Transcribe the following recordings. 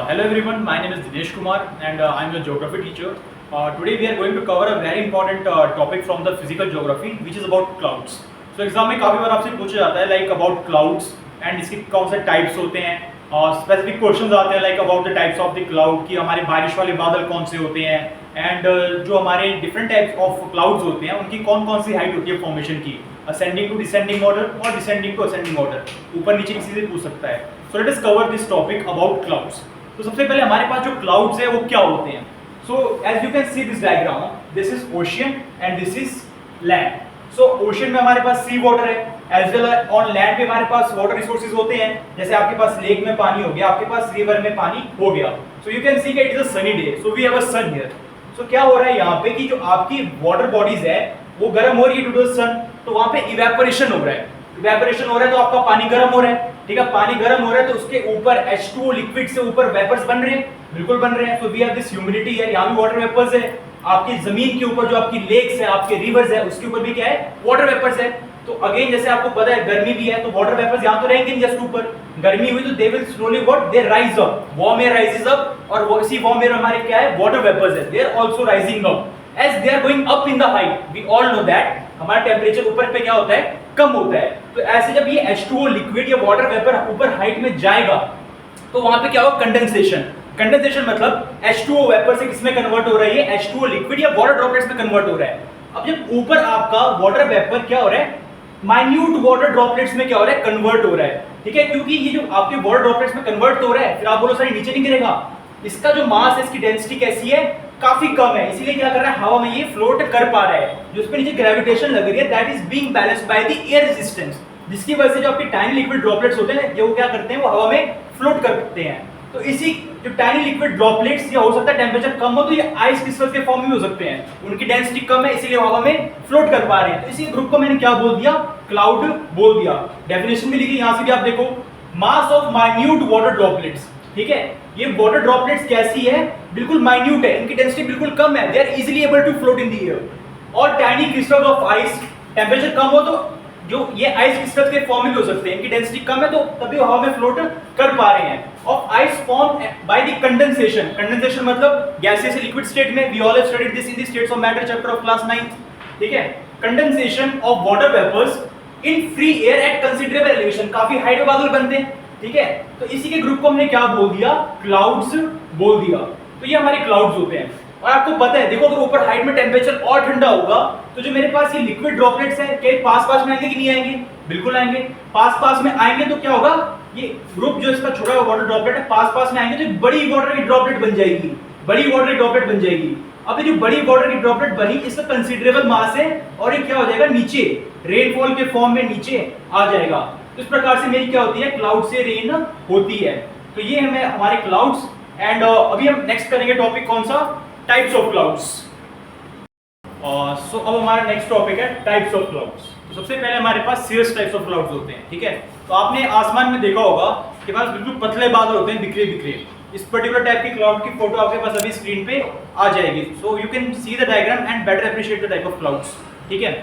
Hello everyone, my name is Dinesh Kumar and I'm a geography teacher. Today we are going to cover a very important topic from the physical geography which is about clouds. So exam में काफ़ी बार आपसे पूछा जाता है like about clouds and इसके कौन से types होते हैं. Specific questions आते हैं like about the types of the cloud कि हमारे बारिश वाले बादल कौन से होते हैं and जो हमारे different types of clouds होते हैं उनकी कौन कौन सी height होती है formation की, ascending to descending order और descending to ascending order, ऊपर नीचे किसी से पूछ सकता है. So let us cover this topic about clouds. तो सबसे पहले हमारे पास जो clouds है वो क्या होते हैं. So as you can see this diagram, this is ocean and this is land. So ocean में हमारे पास sea water है, as well as on land पे हमारे पास water resources होते हैं. जैसे आपके पास lake में पानी हो गया, आपके पास river में पानी हो गया. So you can see that it is a sunny day. So we have a sun here. So क्या हो रहा है यहाँ पे कि जो आपकी water bodies है वो गर्म हो रही है due to the sun. तो वहाँ पे evaporation हो रहा है. इवेपोरेशन हो रहा है तो आपका पानी गर्म हो रहा है. ठीक है, पानी गर्म हो रहा है तो उसके ऊपर H2O लिक्विड से ऊपर वेपर्स बन रहे हैं, बिल्कुल बन रहे हैं. So we have this humidity है, यहाँ भी वाटर वेपर्स है. आपकी जमीन के ऊपर जो आपकी लेक्स है, आपके रिवर्स है, उसके ऊपर भी क्या है, वाटर वेपर्स है. तो अगेन जैसे आपको पता है गर्मी भी है तो वाटर वेपर्स यहाँ तो रहेंगे जस्ट ऊपर. गर्मी हुई तो they will slowly what, they rise up, warm air rises up और वो इसी वार्म एयर हमारे क्या है, वाटर वेपर्स है, they are also rising up as they are going up in the height. We all know that हमारा temperature ऊपर पे क्या होता है, कम होता है. तो ऐसे जब ये H2O लिक्विड या वाटर वेपर ऊपर हाइट में जाएगा तो वहां पे क्या होगा, कंडेंसेशन. कंडेंसेशन मतलब H2O वेपर से किसमें कन्वर्ट हो रहा है, ये H2O लिक्विड या वाटर ड्रॉपलेट्स में कन्वर्ट हो रहा है. अब जब ऊपर आपका वाटर वेपर क्या हो रहा है, माइन्यूट वाटर ड्रॉपलेट्स में क्या हो रहा है, कन्वर्ट हो रहा है. ठीक है, क्योंकि ये जो आपके वाटर ड्रॉपलेट्स में कन्वर्ट हो रहा है, फिर आप बोलो सर नीचे नहीं गिरेगा. इसका जो मास है, इसकी डेंसिटी कैसी है, काफी कम है, इसीलिए क्या कर रहा है, हवा में ये फ्लोट कर पा रहा है. जो इस पे नीचे ग्रेविटेशन लग रही है, that is being balanced by the air resistance, जिसकी वजह से जो आपके टाइनी लिक्विड ड्रॉपलेट्स होते हैं ये वो क्या करते हैं, वो हवा में फ्लोट करते हैं. तो इसी जो टाइनी लिक्विड ड्रॉपलेट्स, ये हो सकता है टेंपरेचर कम हो तो ये आइस क्रिस्टल्स के फॉर्म में हो सकते हैं, उनकी डेंसिटी कम है इसलिए हवा में फ्लोट कर पा रहे हैं. तो इसी ग्रुप को मैंने क्या बोल दिया, क्लाउड बोल दिया. डेफिनेशन भी लिखी, यहाँ से भी आप देखो, mass of minute water droplets. ठीक है, ये वाटर ड्रॉपलेट्स कैसी है, बिल्कुल माइन्यूट है, इनकी डेंसिटी बिल्कुल कम है, they are easily able to float in the air. और tiny crystals of ice, temperature कम हो तो जो ये आइस क्रिस्टल्स के फॉर्म में भी हो सकते हैं, इनकी डेंसिटी कम है तो तभी हवा में फ्लोट कर पा रहे हैं. Of ice form by the condensation. Condensation मतलब गैसियस से लिक्विड स्टेट में, we all have studied this in the states of matter chapter of class 9. ठीक है, condensation of water vapours in free air at considerable elevation, काफी height पे बादल बनते हैं. ठीक है, तो इसी के ग्रुप को हमने क्या बोल दिया, क्लाउड्स बोल दिया. तो ये हमारे क्लाउड्स होते हैं. और आपको पता है, देखो अगर ऊपर हाइट में टेंपरेचर और ठंडा होगा तो जो मेरे पास ये लिक्विड ड्रॉपलेट्स हैं, क्या पास में आएंगे कि नहीं आएंगे, बिल्कुल आएंगे. पास में आएंगे तो क्या होगा, ये ग्रुप जो इसका छोटा वाटर ड्रॉपलेट है पास में आएंगे तो बड़ी वाटर की ड्रॉपलेट बन जाएगी, बड़ी वाटर की ड्रॉपलेट बन जाएगी. अब ये जो बड़ी वाटर की ड्रॉपलेट बनी, इसका कंसीडरेबल मास है और ये क्या हो जाएगा, नीचे रेनफॉल के फॉर्म में नीचे आ जाएगा. इस प्रकार से मेरी क्या होती है, क्लाउड से रेन होती है. तो ये हमें हमारे क्लाउड्स. एंड अभी हम नेक्स्ट करेंगे टॉपिक कौन सा, टाइप्स ऑफ क्लाउड्स. सो अब हमारा नेक्स्ट टॉपिक है टाइप्स ऑफ क्लाउड्स. तो सबसे पहले हमारे पास सीरियस टाइप्स ऑफ क्लाउड्स होते हैं. ठीक है, तो आपने आसमान में देखा होगा कि पास बिल्कुल पतले बादल होते हैं, बिखरे बिखरे. इस पर्टिकुलर टाइप की क्लाउड की फोटो आपके पास अभी स्क्रीन पे आ जाएगी. So you can see the diagram and better appreciate the type of clouds. ठीक है,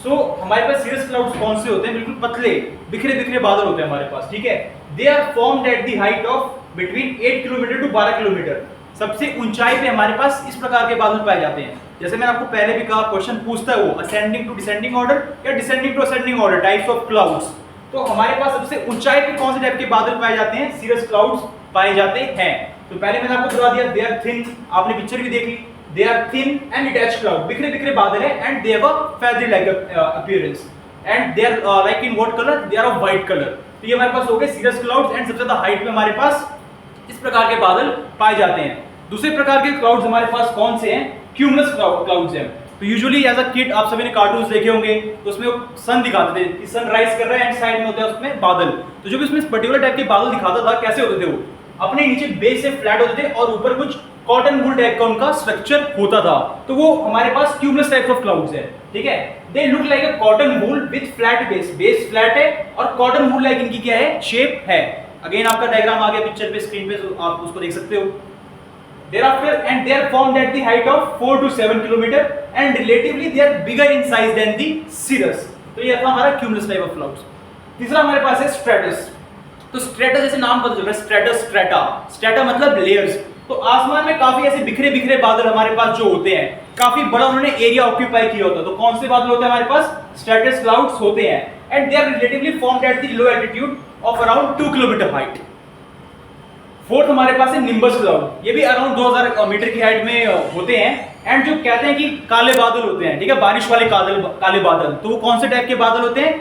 सो हमारे पास सीरियस क्लाउड्स कौन से होते हैं, बिल्कुल पतले बिखरे बिखरे बादल होते हैं हमारे पास. ठीक है, they are formed at the height of between 8 kilometre to 12 kilometre. सबसे ऊंचाई पे हमारे पास इस प्रकार के बादल पाए जाते हैं. जैसे मैंने आपको पहले भी कहा, क्वेश्चन पूछता है वो असेंडिंग टू डिसेंडिंग ऑर्डर या descending to ascending order, types of clouds. तो हमारे पास सबसे ऊंचाई पे कौन से टाइप के बादल पाए जाते हैं, सीरियस क्लाउड्स पाए जाते हैं. तो पहले मैंने आपको बता दिया, दे आर थिन, आपने पिक्चर भी देख ली. They are thin and detached cloud, बिखरे बिखरे बादल है, and they have a feathery like appearance, and they are like in what color, they are of white color. तो ये हमारे पास हो गए सीरियस क्लाउड्स. एंड सबसे ज्यादा हाइट पे हमारे पास इस प्रकार के बादल पाए जाते हैं. दूसरे प्रकार के क्लाउड्स हमारे पास कौन से हैं, क्यूमुलस क्लाउड्स हैं. तो यूजुअली एज अ किड आप सभी ने कार्टून्स देखे होंगे, तो उसमें सन दिखाते थे कि सन राइज कर रहा है एंड साइड में होता है उसमें बादल. तो जो भी उसमें पर्टिकुलर टाइप के बादल दिखाता था, कैसे होते थे वो, अपने नीचे बेस से फ्लैट होते थे और ऊपर कुछ कॉटन वूल टाइप का उनका स्ट्रक्चर होता था. तो वो हमारे पास क्यूमुलस टाइप्स ऑफ क्लाउड्स है. ठीक है, they look like a cotton wool with flat base, base flat है और कॉटन वूल लाइक इनकी क्या है, शेप है. अगेन आपका डायग्राम आ गया पिक्चर पे, स्क्रीन पे, तो आप उसको देख सकते हो. Thereafter and they are formed at the height of 4 to 7 kilometer and relatively they are bigger in size than the cirrus. तो ये था हमारा क्यूमुलस टाइप ऑफ क्लाउड्स. तीसरा हमारे पास है स्ट्रेटस. तो स्ट्रेटा जैसे नाम पता चल रहा है, स्ट्रेटस, स्ट्रेटा, स्ट्रेटा मतलब लेयर्स। तो आसमान में काफी ऐसे बिखरे बिखरे बादल हमारे पास जो होते हैं, काफी बड़ा उन्होंने एरिया ऑक्यूपाई किया होता है। तो कौन से बादल होते हैं हमारे पास? स्ट्रेटस क्लाउड्स होते हैं, and they are relatively formed at the low altitude of around 2 kilometre height. Fourth हमारे पास है निम्बस क्लाउड, ये भी अराउंड 2000 मीटर की हाइट में होते हैं, एंड जो कहते हैं कि काले बादल होते हैं, ठीक है, बारिश वाले काले बादल। तो वो कौन से टाइप के बादल होते हैं?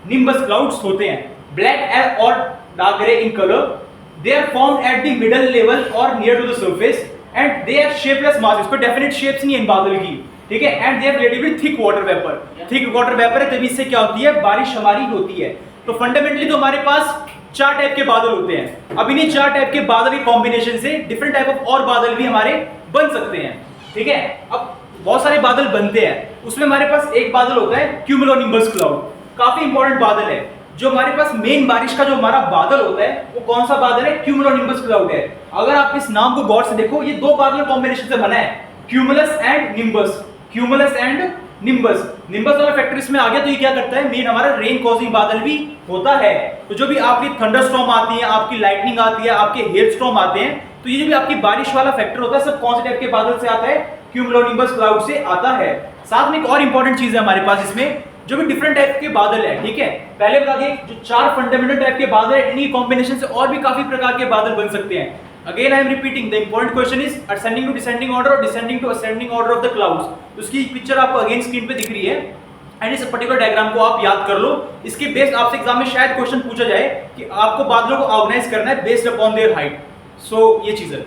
निम्बस क्लाउड्स होते हैं। ब्लैक और dark grey in colour, they are formed at the middle level or near to the surface and they are shapeless masses, कोई definite shapes नहीं है इन बादल की, ठीक है, and they have relatively thick water vapor, thick water vapor है, तभी इससे क्या होती है? बारिश हमारी होती है। तो फंडामेंटली तो हमारे पास 4 टाइप के बादल होते हैं। अब इन्हीं 4 टाइप के बादल के कॉम्बिनेशन से डिफरेंट टाइप ऑफ और बादल भी हमारे बन सकते हैं, ठीक है। अब बहुत सारे बादल बनते हैं, उसमें हमारे पास एक बादल होता है क्यूमुलोनिम्बस क्लाउड, काफी इंपॉर्टेंट बादल है। जो हमारे पास मेन बारिश का जो हमारा बादल होता है वो कौन सा बादल है? क्यूमुलोनिम्बस क्लाउड है। अगर आप इस नाम को गौर से देखो, ये 2 बादल कॉम्बिनेशन से बना है, cumulus and nimbus, cumulus and nimbus. Nimbus वाला फैक्टर इसमें आ गया, तो ये क्या करता है? मेन हमारा रेन कॉजिंग बादल भी होता है। तो जो भी आपकी थंडरस्टॉर्म आती है, आपकी लाइटनिंग आती है, आपके हेलस्टॉर्म आते हैं, तो ये जो भी आपकी बारिश वाला फैक्टर होता है, सब कौन से टाइप के बादल से आता है? क्यूमुलोनिम्बस क्लाउड से आता है। साथ में एक और इंपॉर्टेंट चीज है हमारे पास इसमें, जो भी डिफरेंट टाइप के बादल है, ठीक है, पहले बता दिए जो 4 फंडामेंटल टाइप के बादल है, इन्हीं कॉम्बिनेशन से और भी काफी प्रकार के बादल बन सकते हैं। Again I am repeating, the important question is ascending to descending order और descending to ascending order of the clouds. उसकी पिक्चर आपको अगेन स्क्रीन पे दिख रही है, एंड इस पर्टिकुलर डायग्राम को आप याद कर लो। इसके बेस्ड आपसे एग्जाम में शायद क्वेश्चन पूछा जाए कि आपको बादलों को ऑर्गेनाइज करना है बेस्ड अपॉन देयर हाइट। सो ये चीज है।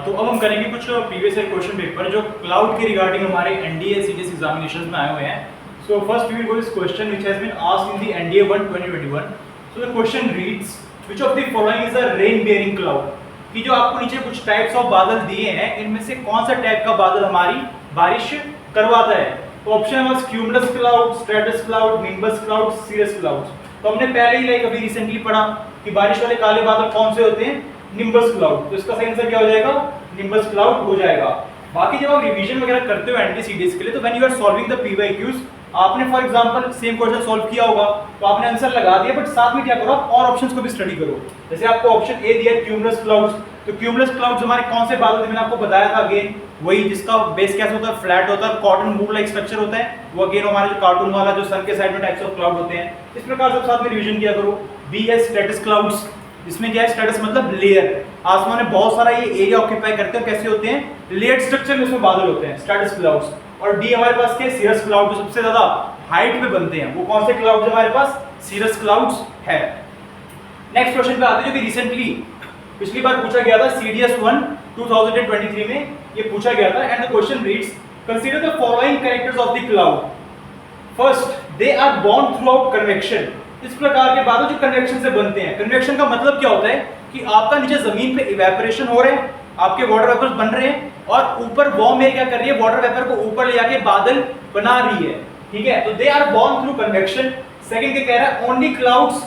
तो अब हम करेंगे कुछ प्रीवियस ईयर क्वेश्चन पेपर जो क्लाउड के रिगार्डिंग हमारे एनडीए सीडीएस एग्जामिनेशंस में आए हुए हैं। So first we will go this question which has been asked in the NDA 1 2021. So the question reads, which of the following is a rain bearing cloud? कि जो आपको नीचे कुछ टाइप्स ऑफ बादल दिए हैं, इनमें से कौन सा टाइप का बादल हमारी बारिश करवाता है? तो option was cumulus cloud, stratus cloud, nimbus cloud, cirrus clouds. तो हमने पहले ही अभी रिसेंटली पढ़ा कि बारिश वाले काले बादल कौन से होते हैं? Nimbus cloud. तो इसका सही आंसर क्या हो जाएगा? निम्बस क्लाउड हो जाएगा। बाकी जब आप रिवीजन वगैरह करते हो एनटीसीडीएस के लिए, तो when you are solving the PYQs, आपने for example same question solve किया होगा तो आपने आंसर लगा दिया, बट साथ में क्या करो आप और ऑप्शंस को भी स्टडी करो। जैसे आपको ऑप्शन ए दिया क्यूमुलस क्लाउड्स, तो क्यूमुलस क्लाउड्स हमारे कौन से बादल थे? मैंने आपको बताया था, अगेन वही जिसका बेस कैसे होता है? फ्लैट होता है, कॉटन मूव लाइक स्ट्रक्चर होता है, वो अगेन हमारे जो कार्टून वाला जो सन के साइड में टाइप्स ऑफ क्लाउड होते हैं। इस प्रकार से साथ में रिवीजन किया करो। बी है स्ट्रेटस क्लाउड्स, इसमें क्या है? स्ट्रेटस मतलब लेयर, आसमान में बहुत सारा ये एरिया ऑक्यूपाई करते हैं। कैसे होते हैं? लेयर्ड स्ट्रक्चर में उसमें बादल होते हैं, स्ट्रेटस क्लाउड्स। और डी हमारे पास क्या है? सीरस क्लाउड, जो सबसे ज्यादा हाइट पे बनते हैं। वो कौन से क्लाउड्स हमारे पास? सीरस क्लाउड्स है। नेक्स्ट क्वेश्चन पे आते हैं जो कि रिसेंटली पिछली बार पूछा गया था सीडीएस 1 2023 में ये पूछा गया था, and the question reads, consider the following characters of the cloud. First, they are born throughout convection. इस प्रकार के बादल जो कन्वेक्शन से बनते हैं। कन्वेक्शन का मतलब क्या होता है? कि आपका नीचे जमीन पे इवेपोरेशन हो रहे हैं, आपके वाटर वेपर्स बन रहे हैं, और ऊपर वार्म एयर क्या कर रही है? वाटर वेपर को ऊपर ले जाके बादल बना रही है, ठीक है। तो they are born through convection. Second क्या कह रहा है? Only clouds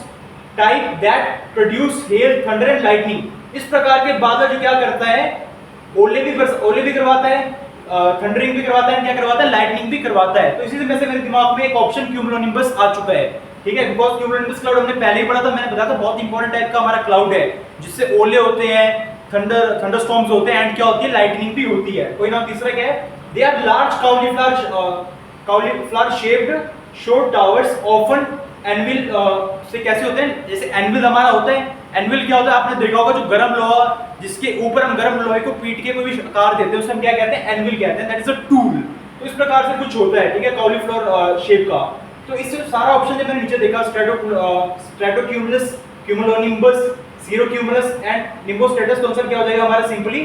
type that produce hail, thunder and lightning. इस प्रकार के बादल जो क्या करता है? ओले भी करवाता है, थंडरिंग भी करवाता है, क्या करवाता है? लाइटनिंग भी करवाता है। तो इसी से मेरे दिमाग में एक ऑप्शन क्यूमुलोनिम्बस आ चुका है, ठीक है, बिकॉज क्यूमुलोनिम्बस क्लाउड हमने पहले ही पढ़ा था, मैंने बताया था बहुत इंपॉर्टेंट टाइप का हमारा क्लाउड है, जिससे ओले होते हैं, थंडरस्टॉर्म्स होते हैं, एंड क्या होती है? लाइटनिंग भी होती है। कोई ना, तीसरा क्या है? They are large cauliflower shaped short towers often anvil से कैसे होते हैं? जैसे एनविल हमारा होता है, एनविल क्या होता है? आपने देखा होगा जो गर्म लोहा जिसके ऊपर हम गर्म लोहे को पीट के कोई भी आकार देते हैं उसे हम क्या कहते हैं? एनविल कहते हैं, दैट इज अ टूल। तो इस प्रकार से कुछ होता है, ठीक है, कॉलीफ्लावर शेप का। तो इससे सारा ऑप्शन जब मैंने नीचे देखा, स्ट्रेटोक्यूमुलस, क्यूमुलोनिम्बस, सीरोक्यूमुलस एंड निम्बोस्ट्रेटस, तो आंसर क्या हो जाएगा हमारा? सिंपली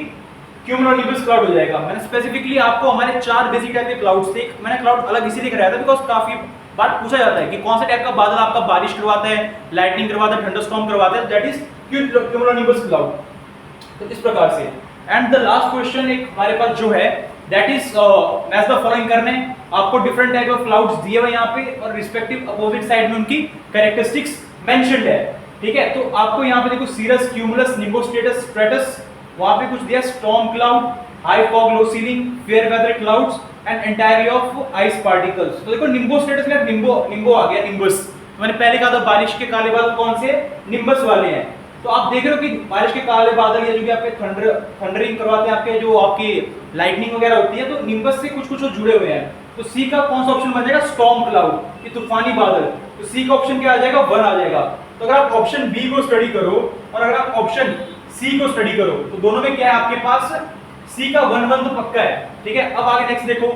क्यूमुलोनिम्बस क्लाउड हो जाएगा। मैंने स्पेसिफिकली आपको हमारे 4 बेसिक टाइप के क्लाउड्स थे, मैंने क्लाउड अलग इसीलिए कराया था बिकॉज काफी बार पूछा जाता है कि कौन सा टाइप का बादल आपका बारिश करवाता है, लाइटनिंग करवाता है, थंडरस्टॉर्म करवाता है, दैट इज क्यूमुलोनिम्बस क्लाउड। तो इस प्रकार से, एंड द लास्ट क्वेश्चन एक हमारे पास जो है that is match the following करने। आपको डिफरेंट टाइप ऑफ क्लाउड्स दिए हुए यहाँ पे और रिस्पेक्टिव अपोजिट साइड में उनकी कैरेक्टरिस्टिक्स मेंशन्ड है, ठीक है। तो आपको यहाँ पे देखो सीरस, क्यूमुलस, निम्बोस्ट्रेटस, स्ट्रेटस, वहां पे कुछ दिया storm cloud, high fog, low ceiling, fair weather clouds and entirely of ice particles. तो देखो निम्बोस्ट्रेटस में निम्बो आ गया, निम्बस, मैंने पहले कहा था बारिश के काले बादल कौन से, निम्बस वाले हैं। तो आप देख रहे हो कि बारिश के काले बादल या जो भी आपके थंडरिंग करवाते हैं, आपके जो आपकी लाइटनिंग वगैरह होती है, तो निम्बस से कुछ कुछ जुड़े हुए हैं। तो सी का कौन सा ऑप्शन बन जाएगा, स्टॉर्म क्लाउड, कि तूफानी बादल। तो सी का ऑप्शन क्या आ जाएगा, 1 आ जाएगा। तो अगर आप ऑप्शन बी को स्टडी करो और अगर आप ऑप्शन सी को स्टडी करो तो दोनों में क्या है आपके पास, सी का 1 1 तो पक्का है, ठीक है। अब आगे नेक्स्ट देखो,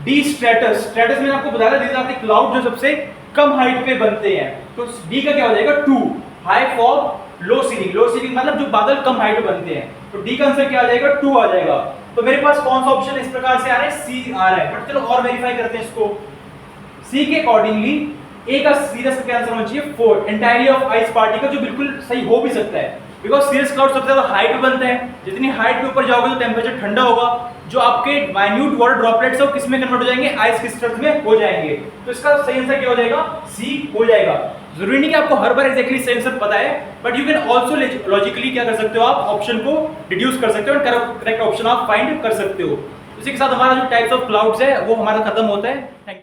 डी स्ट्रेटस। स्ट्रेटस में आपको बताया दीजिए आपके क्लाउड जो सबसे कम हाइट पे बनते हैं। तो डी का क्या हो जाएगा, 2, high for low ceiling. Low ceiling मतलब जो बादल कम हाइट पे बनते हैं। तो डी का आंसर क्या आ जाएगा, 2 आ जाएगा। तो मेरे पास कौन सा ऑप्शन इस प्रकार से आ रहा है, सी आ रहा है। बट चलो और वेरीफाई करते हैं इसको। सी के अकॉर्डिंगली ए का सीरियस क्या आंसर होना चाहिए, 4, एंटायरली ऑफ आइस पार्टिकल, जो बिल्कुल सही हो भी सकता है। बिकॉज सीरियस क्लाउड सबसे ज्यादा हाइट पे बनता है, जितनी हाइट पे ऊपर जाओगे तो टेम्परेचर ठंडा होगा, जो आपके माइन्यूट वाटर ड्रॉपलेट्स है वो किसमें कन्वर्ट हो जाएंगे, आइस क्रिस्टल्स में हो जाएंगे। तो इसका सही आंसर क्या हो जाएगा, सी हो जाएगा। जरूरी नहीं कि आपको हर बार एक्जैक्टली सही आंसर पता है, but you can also logically क्या कर सकते हो, आप ऑप्शन को डिड्यूस कर सकते हो और करेक्ट ऑप्शन आप फाइंड कर सकते हो। इसी के साथ हमारा जो टाइप्स ऑफ क्लाउड्स है वो हमारा खत्म होता है। Thank you.